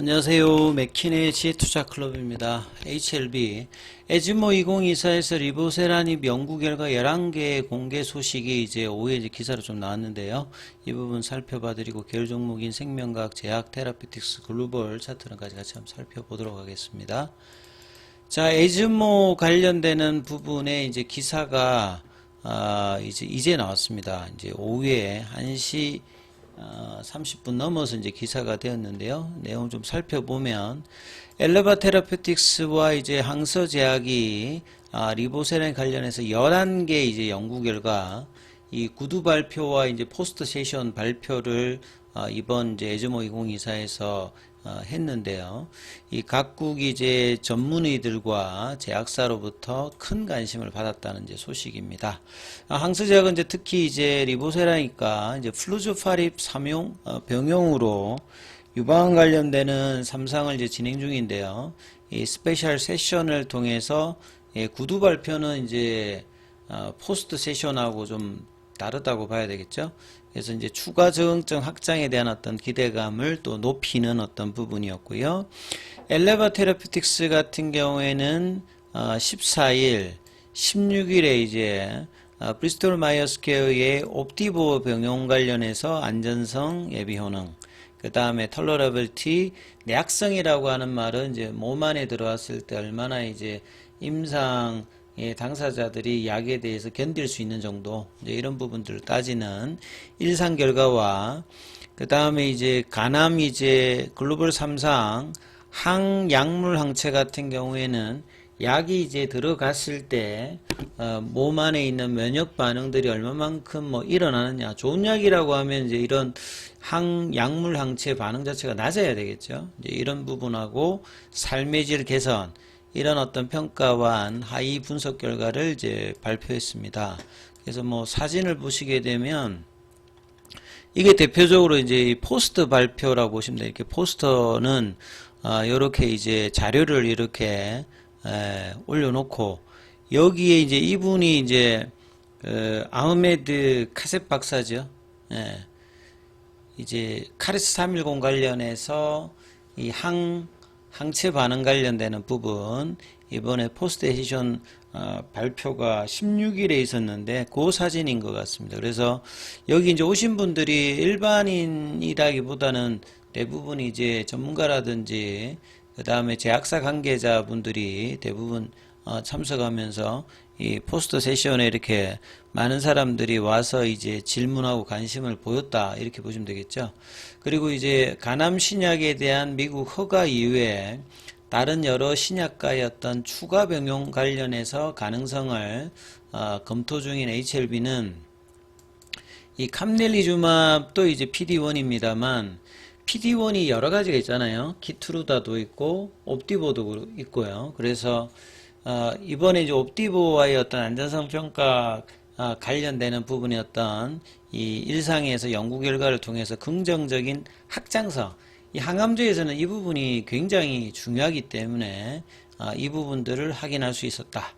안녕하세요. 맥키네의 지혜투자클럽입니다. HLB 에즈모 2024에서 리보세라닙 연구 결과 11개의 공개 소식이 이제 오후에 기사로 좀 나왔는데요. 이 부분 살펴봐드리고 계열 종목인 생명과학, 제약, 테라피틱스, 글로벌 차트론까지 같이 한번 살펴보도록 하겠습니다. 자, 에즈모 관련되는 부분에 이제 기사가 이제 나왔습니다. 이제 오후에 1시 30분 넘어서 이제 기사가 되었는데요. 내용 좀 살펴보면 엘레바 테라피틱스와 이제 항서제약이 리보세라에 관련해서 11개 이제 연구 결과 이 구두 발표와 이제 포스트 세션 발표를 이번 이제 에즈모 2024에서 했는데요. 이 각국이 이제 전문의들과 제약사로부터 큰 관심을 받았다는 이제 소식입니다. 항서제약은 이제 특히 이제 리보세라니까 이제 플루조파립 3용 병용으로 유방 관련되는 3상을 이제 진행 중인데요. 이 스페셜 세션을 통해서 구두 발표는 이제 포스트 세션하고 좀 다르다고 봐야 되겠죠. 그래서 이제 추가 적응증 확장에 대한 어떤 기대감을 또 높이는 어떤 부분이었고요. 엘레바 테라피틱스 같은 경우에는 14일, 16일에 이제 브리스톨 마이어스 케어의 옵티보 병용 관련해서 안전성, 예비 효능, 그 다음에 털러러빌티, 내약성이라고 하는 말은 이제 몸 안에 들어왔을 때 얼마나 이제 임상 당사자들이 약에 대해서 견딜 수 있는 정도, 이제 이런 부분들을 따지는 일상 결과와, 그 다음에 이제 간암 이제 글로벌 3상 항약물 항체 같은 경우에는 약이 이제 들어갔을 때 몸 안에 있는 면역 반응들이 얼마만큼 뭐 일어나느냐. 좋은 약이라고 하면 이제 이런 항약물 항체 반응 자체가 낮아야 되겠죠. 이제 이런 부분하고 삶의 질 개선, 이런 어떤 평가와 하위 분석 결과를 이제 발표했습니다. 그래서 뭐 사진을 보시게 되면 이게 대표적으로 이제 이 포스터 발표라고 보시면 돼요. 이렇게 포스터는 이렇게 이제 자료를 이렇게 올려놓고 여기에 이제 이분이 이제 아흐메드 카셉 박사죠. 이제 카레스 310 관련해서 이 항체 반응 관련되는 부분, 이번에 포스트 세션 발표가 16일에 있었는데 그 사진인 것 같습니다. 그래서 여기 이제 오신 분들이 일반인이라기보다는 대부분 이제 전문가라든지 그 다음에 제약사 관계자분들이 대부분 참석하면서 이 포스터 세션에 이렇게 많은 사람들이 와서 이제 질문하고 관심을 보였다, 이렇게 보시면 되겠죠. 그리고 이제 간암 신약에 대한 미국 허가 이후에 다른 여러 신약과의 어떤 추가 병용 관련해서 가능성을 검토 중인 HLB는 이 캄넬리주맙도 이제 PD1입니다만 PD1이 여러 가지가 있잖아요. 키트루다도 있고 옵디보도 있고요. 그래서 이번에 이제 옵디보와의 어떤 안전성 평가 관련되는 부분의 어떤 이 일상에서 연구 결과를 통해서 긍정적인 확장성, 이 항암제에서는 이 부분이 굉장히 중요하기 때문에 이 부분들을 확인할 수 있었다.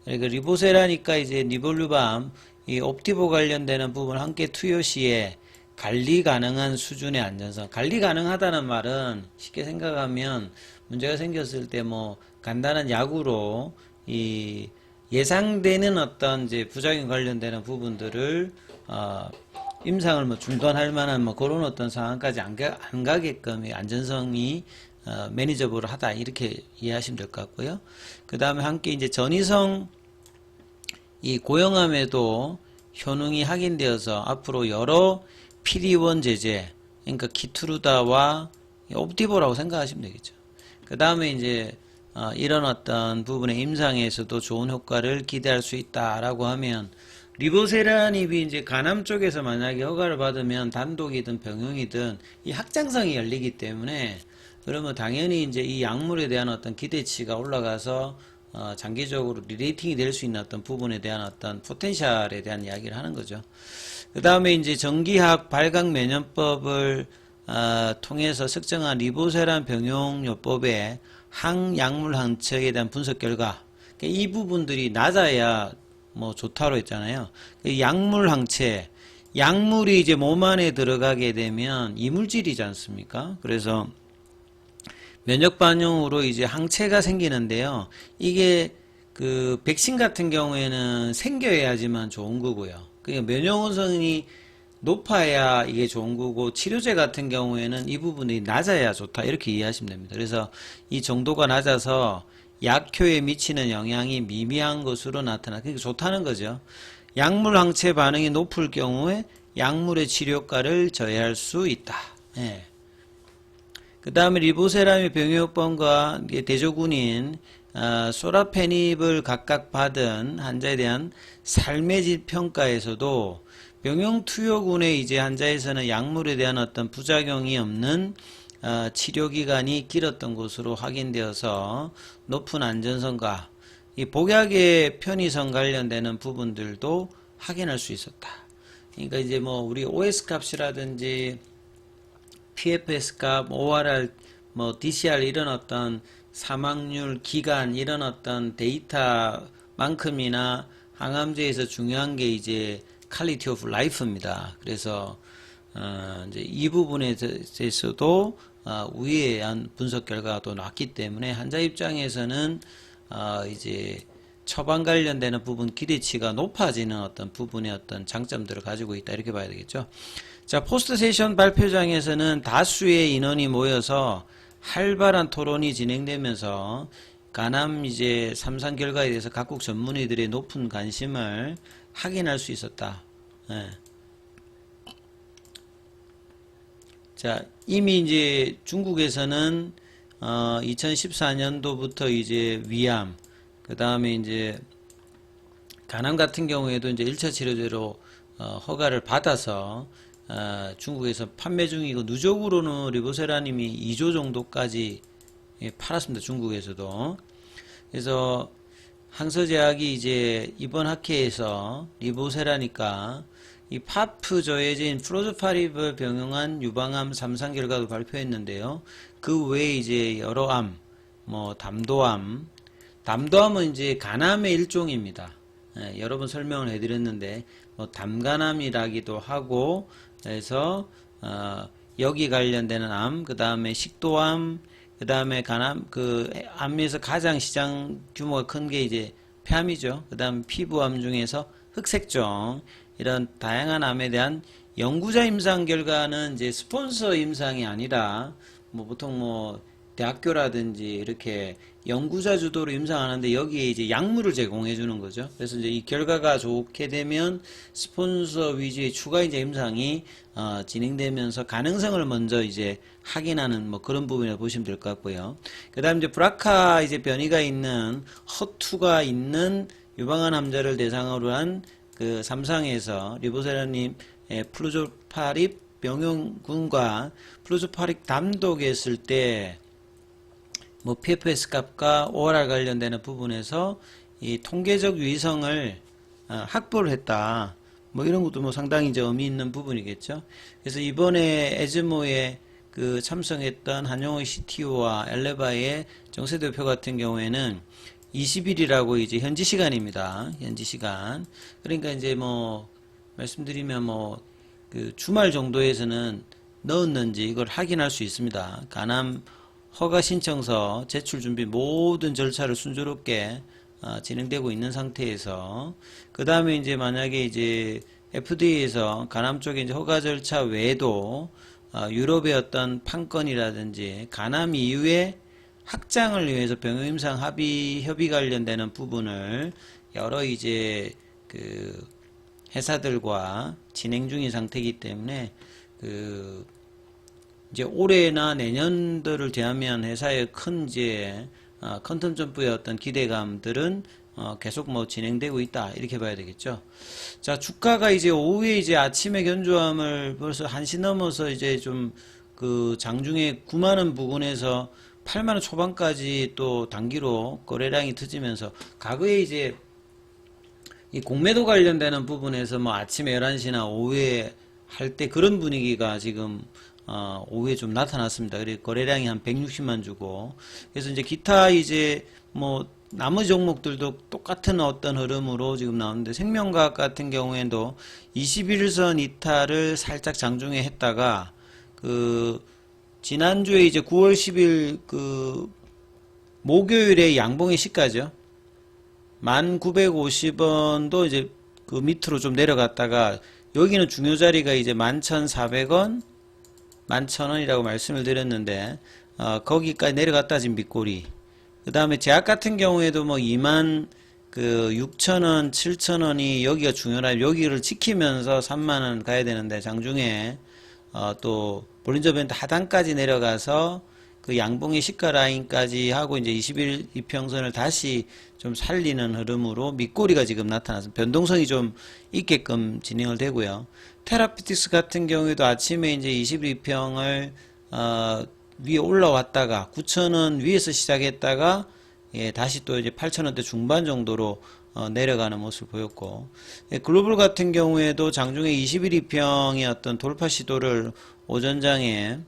그리고 리보세라니까 이제 니볼루밤, 이 옵티보 관련되는 부분 함께 투여 시에 관리 가능한 수준의 안전성. 관리 가능하다는 말은 쉽게 생각하면 문제가 생겼을 때 뭐 간단한 약으로 이 예상되는 어떤 이제 부작용 관련되는 부분들을 임상을 뭐 중단할 만한 뭐 그런 어떤 상황까지 안 가게끔 안전성이 매니저블 하다, 이렇게 이해하시면 될 것 같고요. 그 다음에 함께 이제 전이성 이 고형암에도 효능이 확인되어서 앞으로 여러 PD1 제제, 그러니까 키트루다와 옵티보라고 생각하시면 되겠죠. 그 다음에 이제 이런 어떤 부분의 임상에서도 좋은 효과를 기대할 수 있다라고 하면, 리보세라닙이 이제 간암 쪽에서 만약에 허가를 받으면 단독이든 병용이든 이 확장성이 열리기 때문에, 그러면 당연히 이제 이 약물에 대한 어떤 기대치가 올라가서 장기적으로 리레이팅이 될 수 있는 어떤 부분에 대한 어떤 포텐셜에 대한 이야기를 하는 거죠. 그 다음에 이제 전기학 발각 면역법을 통해서 측정한 리보세란 병용요법의 항약물 항체에 대한 분석 결과, 이 부분들이 낮아야 뭐 좋다로 했잖아요. 약물 항체, 약물이 이제 몸 안에 들어가게 되면 이물질이지 않습니까? 그래서 면역 반응으로 이제 항체가 생기는데요. 이게 그 백신 같은 경우에는 생겨야지만 좋은 거고요. 그러니까 면역원성이 높아야 이게 좋은 거고, 치료제 같은 경우에는 이 부분이 낮아야 좋다, 이렇게 이해하시면 됩니다. 그래서 이 정도가 낮아서 약효에 미치는 영향이 미미한 것으로 그러니까 좋다는 거죠. 약물 항체 반응이 높을 경우에 약물의 치료 효과를 저해할 수 있다. 예. 그 다음에 리보세라믹 병역범과 대조군인 소라페닙을 각각 받은 환자에 대한 삶의 질 평가에서도 병용 투여군의 이제 환자에서는 약물에 대한 어떤 부작용이 없는 치료 기간이 길었던 것으로 확인되어서 높은 안전성과 이 복약의 편의성 관련되는 부분들도 확인할 수 있었다. 그러니까 이제 뭐 우리 OS 값이라든지 PFS 값, ORR, 뭐 DCR 이런 어떤 사망률, 기간 이런 어떤 데이터만큼이나 항암제에서 중요한 게 이제 퀄리티 오브 라이프입니다. 그래서 이제 이 부분에 대해서도 우회한 분석 결과가 또 나왔기 때문에 환자 입장에서는 이제 처방 관련되는 부분 기대치가 높아지는 어떤 부분의 어떤 장점들을 가지고 있다, 이렇게 봐야 되겠죠. 자, 포스트 세션 발표장에서는 다수의 인원이 모여서 활발한 토론이 진행되면서 간암 이제 3상 결과에 대해서 각국 전문의들의 높은 관심을 확인할 수 있었다. 예. 자, 이미 이제 중국에서는 2014년도부터 이제 위암, 그 다음에 이제 간암 같은 경우에도 이제 1차 치료제로 허가를 받아서 중국에서 판매 중이고, 누적으로는 리보세라님이 2조 정도까지 팔았습니다. 중국에서도. 그래서 항서제약이 이제 이번 학회에서 리보세라니까 이 파프 저해제인 플로즈파립을 병용한 유방암 3상 결과도 발표했는데요. 그 외에 이제 여러 암, 뭐 담도암은 이제 간암의 일종입니다. 여러 번 설명을 해드렸는데, 뭐 담간암이라기도 하고, 그래서 여기 관련되는 암, 그 다음에 식도암, 그 다음에 간암, 그 암에서 가장 시장 규모가 큰 게 이제 폐암이죠. 그 다음 피부암 중에서 흑색종, 이런 다양한 암에 대한 연구자 임상 결과는 이제 스폰서 임상이 아니라 뭐 보통 뭐 대학교라든지 이렇게 연구자 주도로 임상하는데, 여기에 이제 약물을 제공해 주는 거죠. 그래서 이제 이 결과가 좋게 되면 스폰서 위주의 추가 이제 임상이 진행되면서 가능성을 먼저 이제 확인하는 뭐 그런 부분이라고 보시면 될 것 같고요. 그 다음 이제 브라카 이제 변이가 있는 허투가 있는 유방암 환자를 대상으로 한 그 3상에서 리보세라님 플루조파립 병용군과 플루조파립 담독했을 때 뭐 PFS 값과 ORR 관련되는 부분에서 이 통계적 유의성을 확보를 했다. 뭐 이런 것도 뭐 상당히 이제 의미 있는 부분이겠죠. 그래서 이번에 에즈모에 그 참석했던 한용호 CTO와 엘레바의 정세 대표 같은 경우에는 20일이라고 이제 현지 시간입니다. 현지 시간. 그러니까 이제 뭐 말씀드리면 뭐 그 주말 정도에서는 넣었는지 이걸 확인할 수 있습니다. 간암 허가 신청서 제출 준비 모든 절차를 순조롭게 진행되고 있는 상태에서, 그 다음에 이제 만약에 이제 FDA에서 간암 쪽에 이제 허가 절차 외에도 유럽의 어떤 판건이라든지 간암 이후에 확장을 위해서 병용임상 협의 관련되는 부분을 여러 이제 그 회사들과 진행 중인 상태이기 때문에 그 이제 올해나 내년도를 제하면 회사의 큰 이제 컨텀 점프의 어떤 기대감들은 계속 뭐 진행되고 있다, 이렇게 봐야 되겠죠. 자, 주가가 이제 오후에 이제 아침에 견조함을 벌써 1시 넘어서 이제 좀 그 장중에 9만원 부근에서 8만원 초반까지 또 단기로 거래량이 터지면서, 과거에 이제 이 공매도 관련되는 부분에서 뭐 아침에 11시나 오후에 할 때 그런 분위기가 지금 오후에 좀 나타났습니다. 그리고 거래량이 한 160만 주고, 그래서 이제 기타 이제 뭐 나머지 종목들도 똑같은 어떤 흐름으로 지금 나오는데, 생명과학 같은 경우에도 21선 이탈을 살짝 장중에 했다가 그 지난주에 이제 9월 10일 그 목요일에 양봉의 시가죠. 1950원도 이제 그 밑으로 좀 내려갔다가 여기는 중요 자리가 이제 11,400원, 11,000원이라고 말씀을 드렸는데 거기까지 내려갔다 지금 밑꼬리. 그 다음에 제약 같은 경우에도 뭐 2만 그 6,000원, 7,000원이 여기가 중요한 여기를 지키면서 3만원 가야 되는데 장중에 또 볼린저 밴드 하단까지 내려가서 그 양봉의 시가 라인까지 하고 이제 20일 이평선을 다시 좀 살리는 흐름으로 밑꼬리가 지금 나타나서 변동성이 좀 있게끔 진행을 되고요. 테라피틱스 같은 경우에도 아침에 이제 20일 이평을 위에 올라왔다가 9,000원 위에서 시작했다가 다시 또 이제 8,000원대 중반 정도로 내려가는 모습을 보였고, 글로벌 같은 경우에도 장중에 20일 이평의 어떤 돌파 시도를 오전장에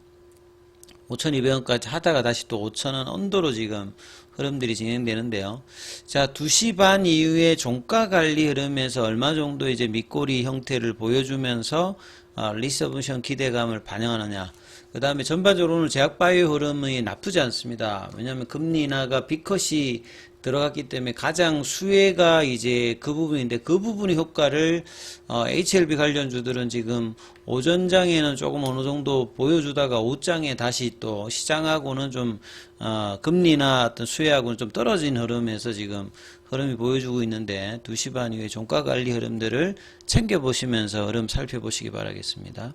5,200원까지 하다가 다시 또 5,000원 언더로 지금 흐름들이 진행되는데요. 자, 2시 반 이후에 종가 관리 흐름에서 얼마 정도 이제 밑꼬리 형태를 보여주면서 리서브션 기대감을 반영하느냐. 그 다음에 전반적으로 오늘 제약바이오 흐름이 나쁘지 않습니다. 왜냐하면 금리 인하가 B컷이 들어갔기 때문에 가장 수혜가 이제 그 부분인데 그 부분의 효과를 HLB 관련주들은 지금 오전장에는 조금 어느 정도 보여주다가 오후장에 다시 또 시장하고는 좀 금리나 어떤 수혜하고는 좀 떨어진 흐름에서 지금 흐름이 보여주고 있는데 2시 반 이후에 종가 관리 흐름들을 챙겨보시면서 흐름 살펴보시기 바라겠습니다.